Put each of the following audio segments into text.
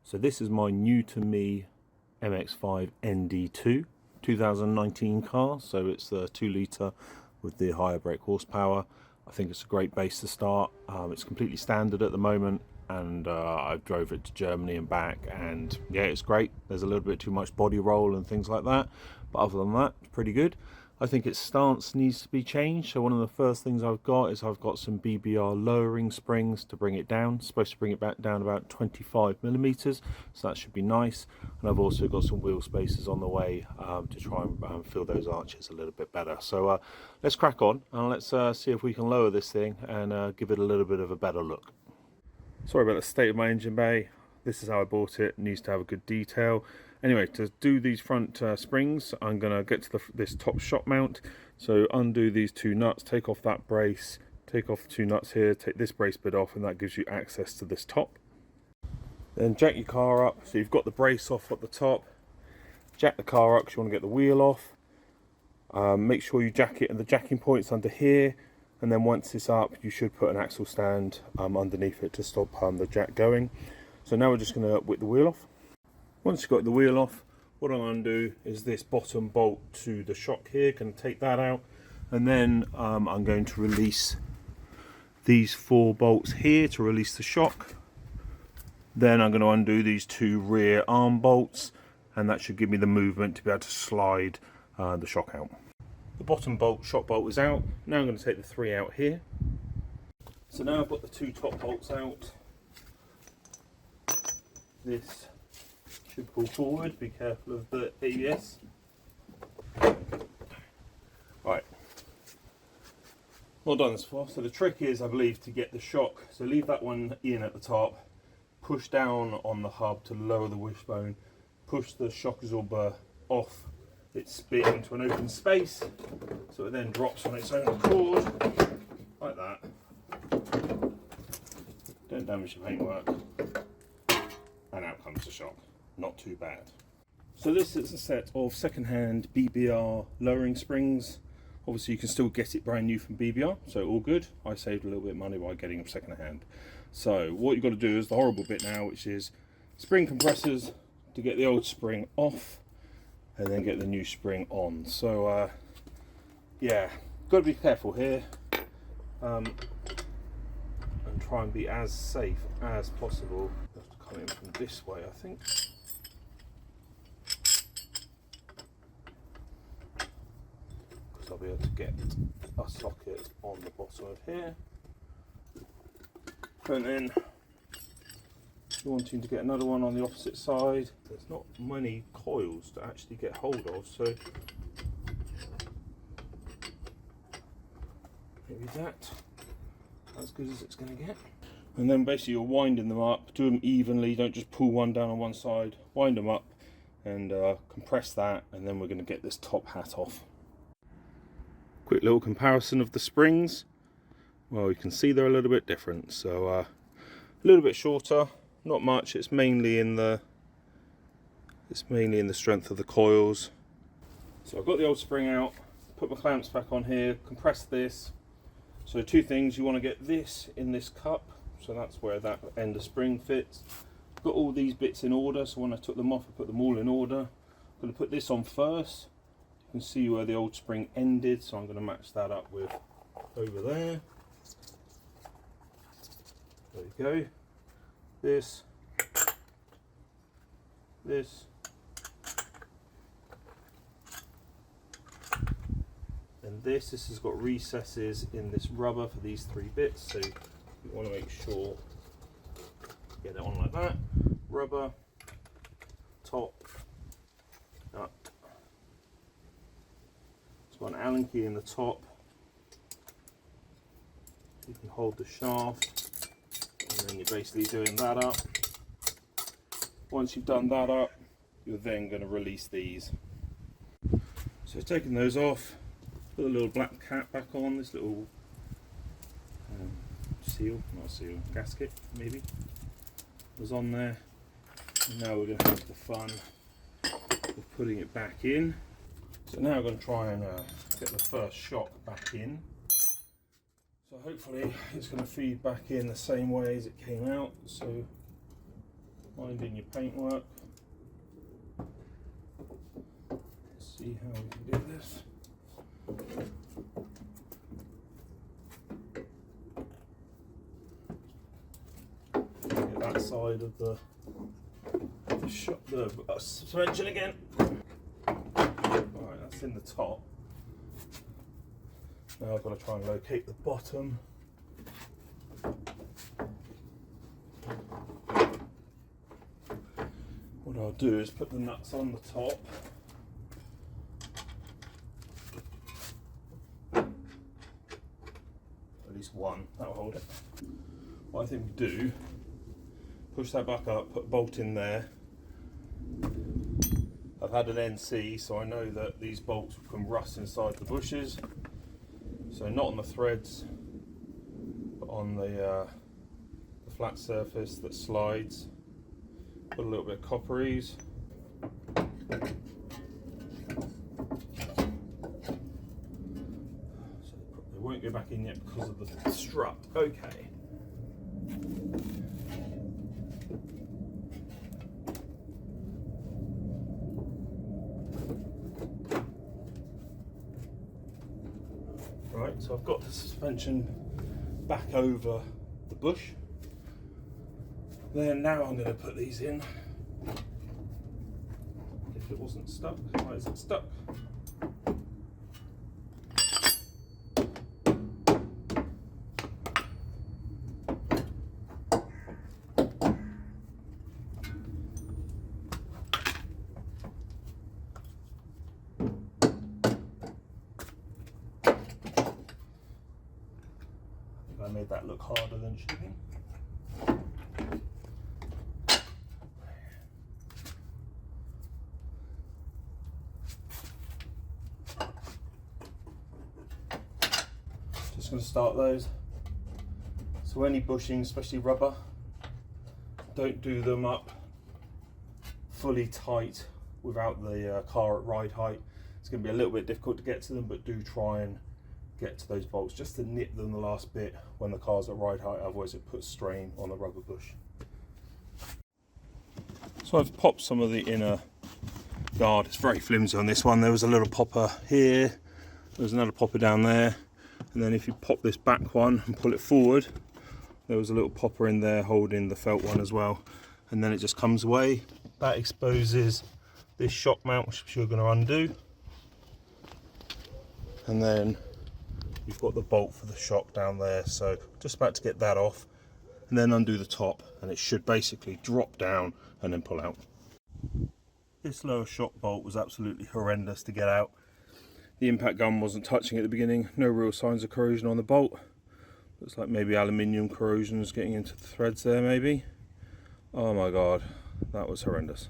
So this is my new to me MX5 ND2 2019 car. So it's the 2 litre with the higher brake horsepower. I think it's a great base to start. It's completely standard at the moment, and I drove it to Germany and back, and yeah, it's great. There's a little bit too much body roll and things like that, but other than that, it's pretty good. I think its stance needs to be changed. So one of the first things I've got some BBR lowering springs to bring it down. It's supposed to bring it back down about 25 millimeters, so that should be nice. And I've also got some wheel spacers on the way to try and fill those arches a little bit better. So let's crack on and let's see if we can lower this thing and give it a little bit of a better look. Sorry about the state of my engine bay. This is how I bought it. It needs to have a good detail. Anyway, to do these front springs, I'm going to get to this top shock mount. So undo these 2 nuts, take off that brace, take off the 2 nuts here, take this brace bit off, and that gives you access to this top. Then jack your car up. So you've got the brace off at the top. Jack the car up because you want to get the wheel off. Make sure you jack it, and the jacking point's under here. And then once it's up, you should put an axle stand underneath it to stop the jack going. So now we're just going to whip the wheel off. Once you've got the wheel off, what I'm going to do is this bottom bolt to the shock here, going to take that out, and then I'm going to release these 4 bolts here to release the shock. Then I'm going to undo these 2 rear arm bolts, and that should give me the movement to be able to slide the shock out. The bottom bolt, shock bolt, is out. Now I'm going to take the 3 out here. So now I've got the 2 top bolts out. This should pull forward, be careful of the ABS. Right, well done so far. So the trick is, I believe, to get the shock, so leave that one in at the top, push down on the hub to lower the wishbone, push the shock absorber off its bit into an open space, so it then drops on its own accord, like that. Don't damage the paintwork, and out comes the shock. Not too bad. So this is a set of second-hand BBR lowering springs. Obviously you can still get it brand new from BBR, so all good. I saved a little bit of money by getting them second-hand. So what you've got to do is the horrible bit now, which is spring compressors to get the old spring off and then get the new spring on. So yeah, got to be careful here and try and be as safe as possible. I have to come in from this way, I think. I'll be able to get a socket on the bottom of here, and then wanting to get another one on the opposite side. There's not many coils to actually get hold of, so maybe that's as good as it's going to get. And then basically you're winding them up, do them evenly, don't just pull one down on one side, wind them up and compress that, and then we're going to get this top hat off. Quick little comparison of the springs. Well, you can see they're a little bit different. So a little bit shorter, not much. It's mainly in the strength of the coils. So I've got the old spring out, put my clamps back on here, compress this. So 2 things: you want to get this in this cup, so that's where that end of spring fits. Got all these bits in order, so when I took them off, I put them all in order. I'm going to put this on first. You can see where the old spring ended, so I'm going to match that up with over there. There we go. This, and this has got recesses in this rubber for these 3 bits, so you want to make sure get it on like that. Rubber, top, nut. It's got an Allen key in the top. You can hold the shaft, and then you're basically doing that up. Once you've done that up, you're then going to release these. So taking those off, put a little black cap back on, this little gasket maybe was on there. And now we're going to have the fun of putting it back in. So now I'm going to try and get the first shock back in. So hopefully it's going to feed back in the same way as it came out. So Minding your paintwork. Let's see how we can do this. Get that side of the suspension again. Alright, that's in the top. Now I've got to try and locate the bottom. What I'll do is put the nuts on the top. At least one, that'll hold it. What I think we do, push that back up, put a bolt in there. I've had an NC, so I know that these bolts can rust inside the bushes. So not on the threads, but on the flat surface that slides. Put a little bit of copperies. So they won't go back in yet because of the strut. Okay. Right, so I've got the suspension back over the bush. Then now I'm going to put these in. If it wasn't stuck, why is it stuck? I made that look harder than it should be. Just going to start those. So any bushing, especially rubber, don't do them up fully tight without the car at ride height. It's going to be a little bit difficult to get to them, but do try and get to those bolts just to nip them the last bit when the car's at ride height, otherwise it puts strain on the rubber bush. So I've popped some of the inner guard. It's very flimsy on this one. There was a little popper here, there's another popper down there, and then if you pop this back one and pull it forward, there was a little popper in there holding the felt one as well, and then it just comes away. That exposes this shock mount, which you're going to undo, and then you've got the bolt for the shock down there, so just about to get that off and then undo the top, and it should basically drop down and then pull out. This lower shock bolt was absolutely horrendous to get out. The impact gun wasn't touching at the beginning, no real signs of corrosion on the bolt. Looks like maybe aluminium corrosion is getting into the threads there maybe. Oh my god, that was horrendous.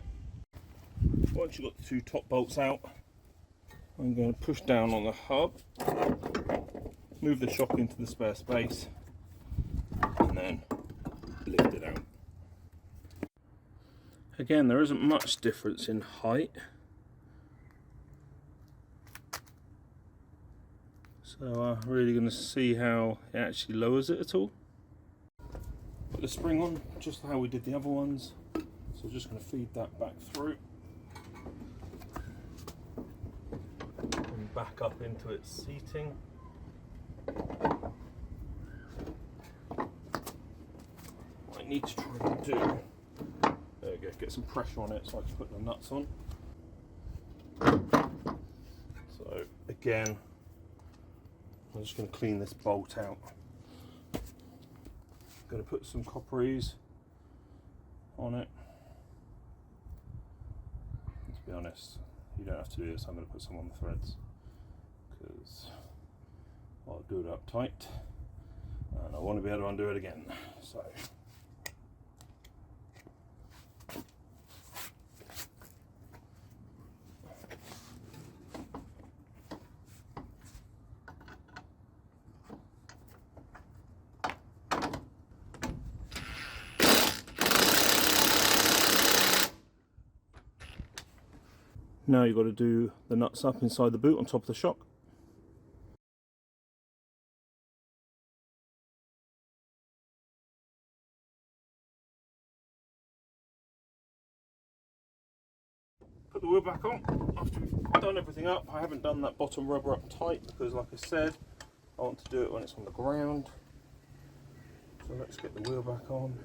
Once you've got the two top bolts out, I'm going to push down on the hub, move the shock into the spare space, and then lift it out. Again, there isn't much difference in height, so I'm really going to see how it actually lowers it at all. Put the spring on just how we did the other ones, so I'm just going to feed that back through and back up into its seating. What I need to try and do, there we go, get some pressure on it so I can put the nuts on. So again, I'm just going to clean this bolt out. I'm going to put some copperies on it. To be honest, you don't have to do this, I'm going to put some on the threads because I'll do it up tight and I want to be able to undo it again. So now you've got to do the nuts up inside the boot on top of the shock. put the wheel back on after we've done everything up. I haven't done that bottom rubber up tight because, like I said, I want to do it when it's on the ground. So let's get the wheel back on.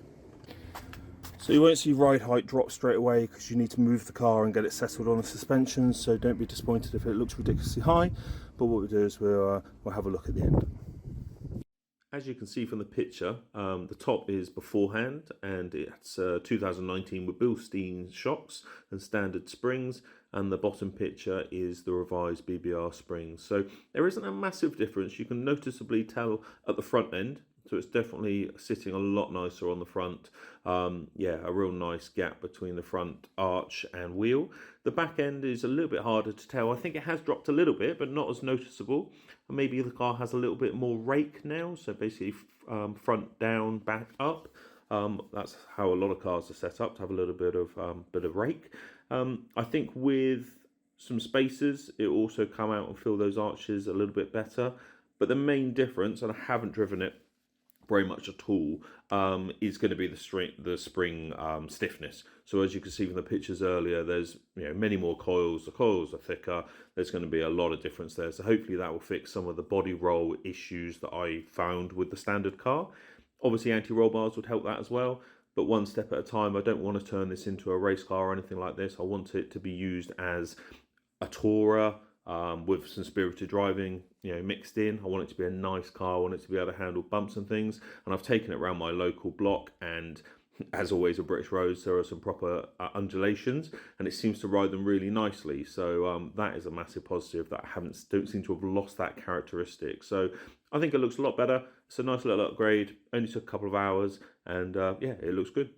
So you won't see ride height drop straight away because you need to move the car and get it settled on the suspension, so don't be disappointed if it looks ridiculously high, but what we'll do is we'll have a look at the end. As you can see from the picture, the top is beforehand, and it's 2019 with Bilstein shocks and standard springs, and the bottom picture is the revised BBR springs. So there isn't a massive difference. You can noticeably tell at the front end, so it's definitely sitting a lot nicer on the front. Yeah, a real nice gap between the front arch and wheel. The back end is a little bit harder to tell. I think it has dropped a little bit, but not as noticeable. Maybe the car has a little bit more rake now, so basically front down, back up. That's how a lot of cars are set up, to have a little bit of rake. I think with some spacers, it will also come out and fill those arches a little bit better. But the main difference, and I haven't driven it very much at all, is going to be the spring stiffness. So as you can see from the pictures earlier, there's many more coils. The coils are thicker. There's going to be a lot of difference there. So hopefully that will fix some of the body roll issues that I found with the standard car. Obviously anti-roll bars would help that as well, but one step at a time. I don't want to turn this into a race car or anything like this. I want it to be used as a tourer, with some spirited driving, mixed in. I want it to be a nice car. I want it to be able to handle bumps and things. And I've taken it around my local block, and as always with British roads, there are some proper undulations, and it seems to ride them really nicely. So that is a massive positive, that I don't seem to have lost that characteristic. So I think it looks a lot better. It's a nice little upgrade. Only took a couple of hours, and yeah, it looks good.